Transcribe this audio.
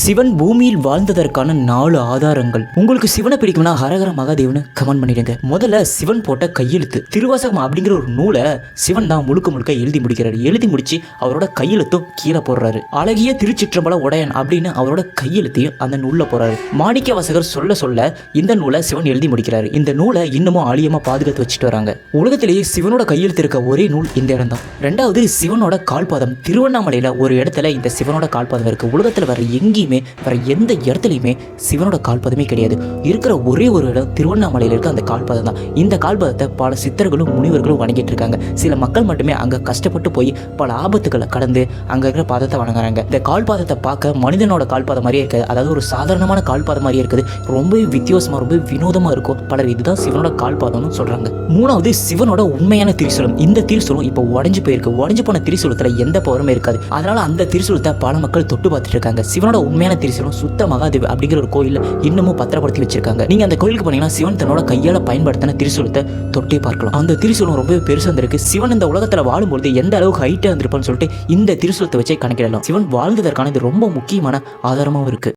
சிவன் பூமியில் வாழ்ந்ததற்கான 4 ஆதாரங்கள். உங்களுக்கு சிவனை பிடிக்கும்னா ஹரஹர மகாதேவனு கமெண்ட் பண்ணிடுங்க. முதல்ல சிவன் போட்ட கையெழுத்து. திருவாசகம் அப்படிங்கிற ஒரு நூலை சிவன் தான் முழுக்க எழுதி முடிக்கிறாரு. எழுதி முடிச்சு அவரோட கையெழுத்தும் கீழே போடுறாரு. அழகிய திருச்சிற்றம்பல உடையன் அப்படின்னு அவரோட கையெழுத்தையும் அந்த நூல்ல போடுறாரு. மாணிக்க வாசகர் சொல்ல இந்த நூலை சிவன் எழுதி முடிக்கிறாரு. இந்த நூலை இன்னமும் ஆழியமா பாதுகாத்து வச்சுட்டு வராங்க. உலகத்திலேயே சிவனோட கையெழுத்து இருக்க ஒரே நூல் இந்த இடம் தான். ரெண்டாவது, சிவனோட கால்பாதம். திருவண்ணாமலையில ஒரு இடத்துல இந்த சிவனோட கால்பாதம் இருக்கு. உலகத்துல வர வேற எந்த இடத்துலையுமே சிவனோட கால்பாதமே கிடையாது. இருக்கிற ஒரே ஒரு இடம் திருவண்ணாமலையில் இருக்க அந்த கால்பாதம் தான். இந்த கால்பாதத்தை பல சித்தர்களும் முனிவர்களும் வணங்கிட்டு இருக்காங்க. சில மக்கள் மட்டுமே அங்க கஷ்டப்பட்டு போய் பல ஆபத்துக்களை கடந்து அங்க இருக்கிற பாதத்தை வணங்குறாங்க. இந்த கால்பாதத்தை பார்க்க மனிதனோட கால்பாதம் மாதிரியே இருக்காது. அதாவது ஒரு சாதாரணமான கால்பாதம் மாதிரியே இருக்குது. ரொம்பவே வித்தியாசமா, ரொம்ப வினோதமா இருக்கும். பலர் இதுதான் சிவனோட கால்பாதம்னு சொல்றாங்க. மூணாவது, சிவனோட உண்மையான திரிசூலம். இந்த திரிசூலம் இப்போ உடைஞ்சு போயிருக்கு. உடைஞ்சு போன திரிசூலத்துல எந்த பவருமே இருக்காது. அதனால அந்த திரிசூலத்தை பல மக்கள் தொட்டு பார்த்துட்டு இருக்காங்க. சிவனோட உண்மையான திரிசூலம் சுத்த மகாதேவ் அப்படிங்கிற ஒரு கோயில் இன்னமும் பத்திரப்படுத்தி வச்சிருக்காங்க. நீங்க அந்த கோயிலுக்கு போனீங்கன்னா சிவன் தன்னோட கையால பயன்படுத்தின திரிசூலத்தை தொட்டே பார்க்கலாம். அந்த திரிசூலம் ரொம்ப பெருசா இருந்திருக்கு. சிவன் இந்த உலகத்துல வாழும்போது எந்த அளவுக்கு ஹைட்டா இருந்திருப்பான்னு சொல்லிட்டு இந்த திரிசூலத்தை வச்சே கணக்கிடலாம். சிவன் வாழ்ந்ததற்கான இது ரொம்ப முக்கியமான ஆதாரமாகவும் இருக்கு.